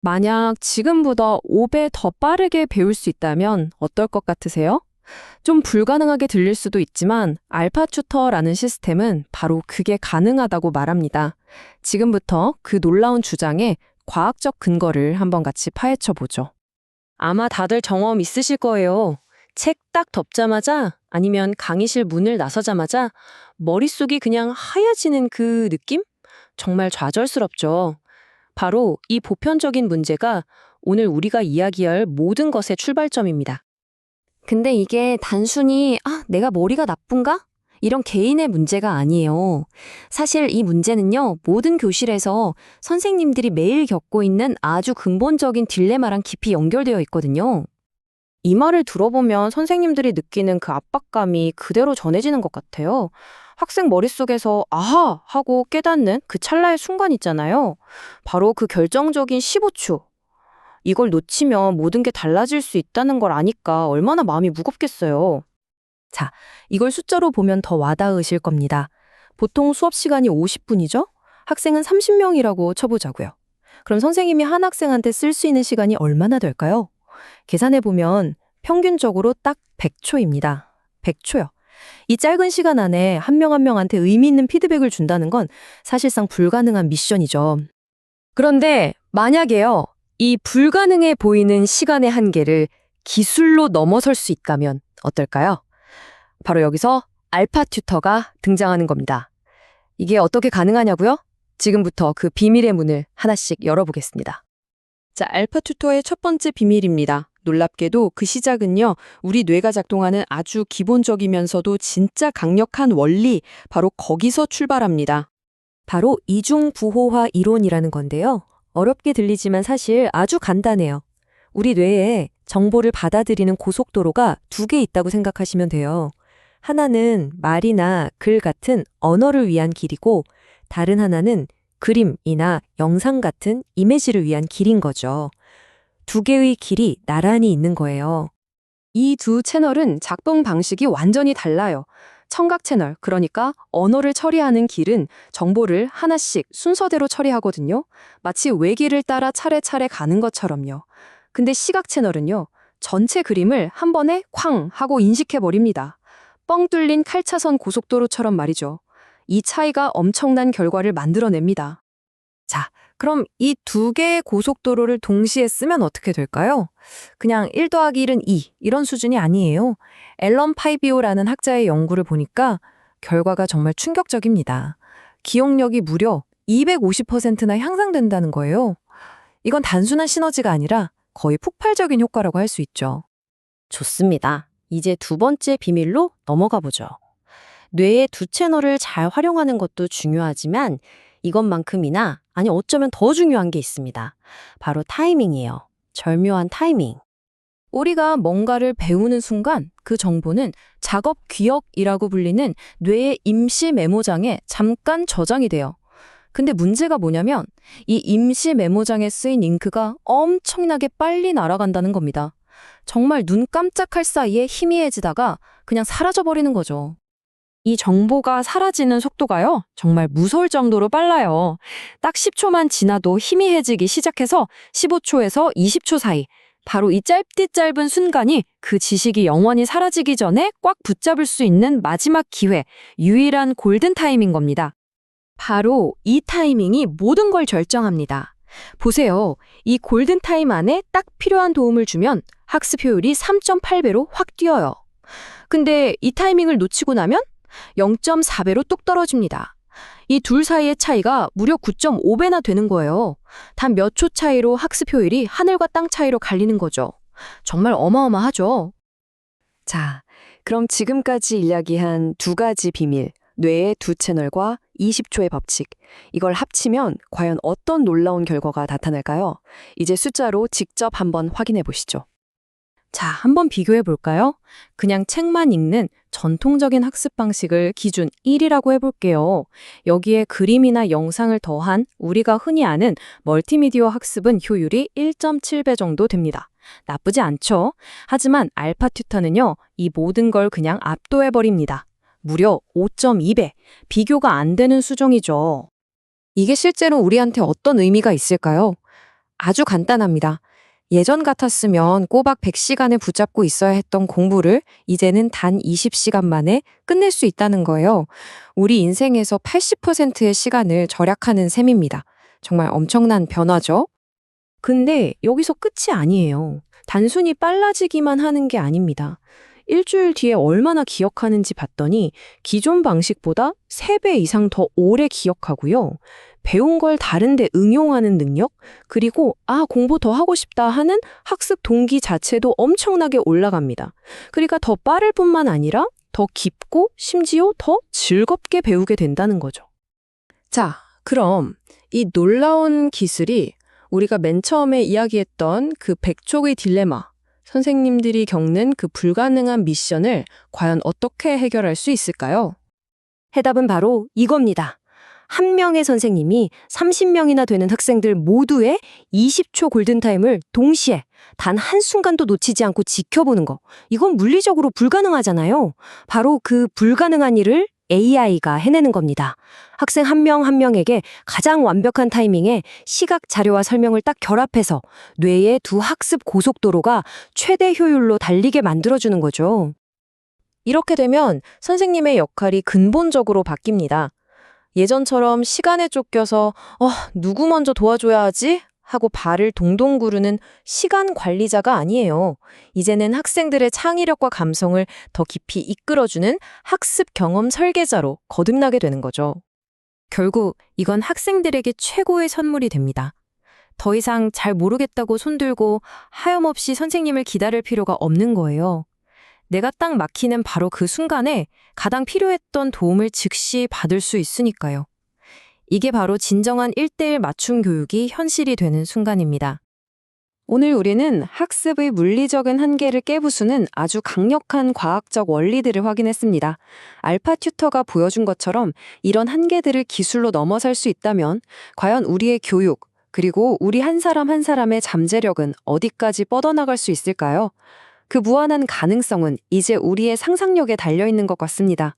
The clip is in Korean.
만약 지금보다 5배 더 빠르게 배울 수 있다면 어떨 것 같으세요? 좀 불가능하게 들릴 수도 있지만 알파 튜터라는 시스템은 바로 그게 가능하다고 말합니다. 지금부터 그 놀라운 주장에 과학적 근거를 한번 같이 파헤쳐 보죠. 아마 다들 경험 있으실 거예요. 책 딱 덮자마자 아니면 강의실 문을 나서자마자 머릿속이 그냥 하얘지는 그 느낌? 정말 좌절스럽죠. 바로 이 보편적인 문제가 오늘 우리가 이야기할 모든 것의 출발점입니다. 근데 이게 단순히 내가 머리가 나쁜가? 이런 개인의 문제가 아니에요. 사실 이 문제는요, 모든 교실에서 선생님들이 매일 겪고 있는 아주 근본적인 딜레마랑 깊이 연결되어 있거든요. 이 말을 들어보면 선생님들이 느끼는 그 압박감이 그대로 전해지는 것 같아요. 학생 머릿속에서 아하! 하고 깨닫는 그 찰나의 순간 있잖아요. 바로 그 결정적인 15초. 이걸 놓치면 모든 게 달라질 수 있다는 걸 아니까 얼마나 마음이 무겁겠어요. 자, 이걸 숫자로 보면 더 와닿으실 겁니다. 보통 수업 시간이 50분이죠? 학생은 30명이라고 쳐보자고요. 그럼 선생님이 한 학생한테 쓸 수 있는 시간이 얼마나 될까요? 계산해보면 평균적으로 딱 100초입니다. 100초요. 이 짧은 시간 안에 한 명 한 명한테 의미 있는 피드백을 준다는 건 사실상 불가능한 미션이죠. 그런데 만약에요, 이 불가능해 보이는 시간의 한계를 기술로 넘어설 수 있다면 어떨까요? 바로 여기서 알파 튜터가 등장하는 겁니다. 이게 어떻게 가능하냐고요? 지금부터 그 비밀의 문을 하나씩 열어보겠습니다. 자, 알파 튜터의 첫 번째 비밀입니다. 놀랍게도 그 시작은요, 우리 뇌가 작동하는 아주 기본적이면서도 진짜 강력한 원리, 바로 거기서 출발합니다. 바로 이중부호화 이론이라는 건데요. 어렵게 들리지만 사실 아주 간단해요. 우리 뇌에 정보를 받아들이는 고속도로가 두 개 있다고 생각하시면 돼요. 하나는 말이나 글 같은 언어를 위한 길이고, 다른 하나는 그림이나 영상 같은 이미지를 위한 길인 거죠. 두 개의 길이 나란히 있는 거예요. 이 두 채널은 작동 방식이 완전히 달라요. 청각 채널, 그러니까 언어를 처리하는 길은 정보를 하나씩 순서대로 처리하거든요. 마치 외길을 따라 차례차례 가는 것처럼요. 근데 시각 채널은요, 전체 그림을 한 번에 쾅 하고 인식해버립니다. 뻥 뚫린 칼차선 고속도로처럼 말이죠. 이 차이가 엄청난 결과를 만들어냅니다. 자, 그럼 이 두 개의 고속도로를 동시에 쓰면 어떻게 될까요? 그냥 1 더하기 1은 2 이런 수준이 아니에요. 앨런 파이비오라는 학자의 연구를 보니까 결과가 정말 충격적입니다. 기억력이 무려 250%나 향상된다는 거예요. 이건 단순한 시너지가 아니라 거의 폭발적인 효과라고 할 수 있죠. 좋습니다. 이제 두 번째 비밀로 넘어가 보죠. 뇌의 두 채널을 잘 활용하는 것도 중요하지만 이것만큼이나, 아니 어쩌면 더 중요한 게 있습니다. 바로 타이밍이에요. 절묘한 타이밍. 우리가 뭔가를 배우는 순간 그 정보는 작업 기억이라고 불리는 뇌의 임시 메모장에 잠깐 저장이 돼요. 근데 문제가 뭐냐면 이 임시 메모장에 쓰인 잉크가 엄청나게 빨리 날아간다는 겁니다. 정말 눈 깜짝할 사이에 희미해지다가 그냥 사라져버리는 거죠. 이 정보가 사라지는 속도가요, 정말 무서울 정도로 빨라요. 딱 10초만 지나도 희미해지기 시작해서 15초에서 20초 사이, 바로 이 짧디 짧은 순간이 그 지식이 영원히 사라지기 전에 꽉 붙잡을 수 있는 마지막 기회, 유일한 골든타임인 겁니다. 바로 이 타이밍이 모든 걸 결정합니다. 보세요. 이 골든타임 안에 딱 필요한 도움을 주면 학습 효율이 3.8배로 확 뛰어요. 근데 이 타이밍을 놓치고 나면 0.4배로 뚝 떨어집니다. 이 둘 사이의 차이가 무려 9.5배나 되는 거예요. 단 몇 초 차이로 학습 효율이 하늘과 땅 차이로 갈리는 거죠. 정말 어마어마하죠. 자, 그럼 지금까지 이야기한 두 가지 비밀, 뇌의 두 채널과 20초의 법칙, 이걸 합치면 과연 어떤 놀라운 결과가 나타날까요? 이제 숫자로 직접 한번 확인해 보시죠. 자, 한번 비교해 볼까요? 그냥 책만 읽는 전통적인 학습 방식을 기준 1이라고 해볼게요. 여기에 그림이나 영상을 더한 우리가 흔히 아는 멀티미디어 학습은 효율이 1.7배 정도 됩니다. 나쁘지 않죠? 하지만 알파 튜터는요, 이 모든 걸 그냥 압도해버립니다. 무려 5.2배, 비교가 안 되는 수정이죠. 이게 실제로 우리한테 어떤 의미가 있을까요? 아주 간단합니다. 예전 같았으면 꼬박 100시간을 붙잡고 있어야 했던 공부를 이제는 단 20시간 만에 끝낼 수 있다는 거예요. 우리 인생에서 80%의 시간을 절약하는 셈입니다. 정말 엄청난 변화죠? 근데 여기서 끝이 아니에요. 단순히 빨라지기만 하는 게 아닙니다. 일주일 뒤에 얼마나 기억하는지 봤더니 기존 방식보다 3배 이상 더 오래 기억하고요. 배운 걸 다른데 응용하는 능력, 그리고 공부 더 하고 싶다 하는 학습 동기 자체도 엄청나게 올라갑니다. 그러니까 더 빠를 뿐만 아니라 더 깊고 심지어 더 즐겁게 배우게 된다는 거죠. 자, 그럼 이 놀라운 기술이 우리가 맨 처음에 이야기했던 그 100촉의 딜레마, 선생님들이 겪는 그 불가능한 미션을 과연 어떻게 해결할 수 있을까요? 해답은 바로 이겁니다. 한 명의 선생님이 30명이나 되는 학생들 모두의 20초 골든타임을 동시에 단 한순간도 놓치지 않고 지켜보는 거. 이건 물리적으로 불가능하잖아요. 바로 그 불가능한 일을 AI가 해내는 겁니다. 학생 한 명 한 명에게 가장 완벽한 타이밍에 시각 자료와 설명을 딱 결합해서 뇌의 두 학습 고속도로가 최대 효율로 달리게 만들어주는 거죠. 이렇게 되면 선생님의 역할이 근본적으로 바뀝니다. 예전처럼 시간에 쫓겨서 누구 먼저 도와줘야 하지? 하고 발을 동동 구르는 시간 관리자가 아니에요. 이제는 학생들의 창의력과 감성을 더 깊이 이끌어주는 학습 경험 설계자로 거듭나게 되는 거죠. 결국 이건 학생들에게 최고의 선물이 됩니다. 더 이상 잘 모르겠다고 손들고 하염없이 선생님을 기다릴 필요가 없는 거예요. 내가 딱 막히는 바로 그 순간에 가장 필요했던 도움을 즉시 받을 수 있으니까요. 이게 바로 진정한 1:1 맞춤 교육이 현실이 되는 순간입니다. 오늘 우리는 학습의 물리적인 한계를 깨부수는 아주 강력한 과학적 원리들을 확인했습니다. 알파 튜터가 보여준 것처럼 이런 한계들을 기술로 넘어설 수 있다면 과연 우리의 교육, 그리고 우리 한 사람 한 사람의 잠재력은 어디까지 뻗어나갈 수 있을까요? 그 무한한 가능성은 이제 우리의 상상력에 달려있는 것 같습니다.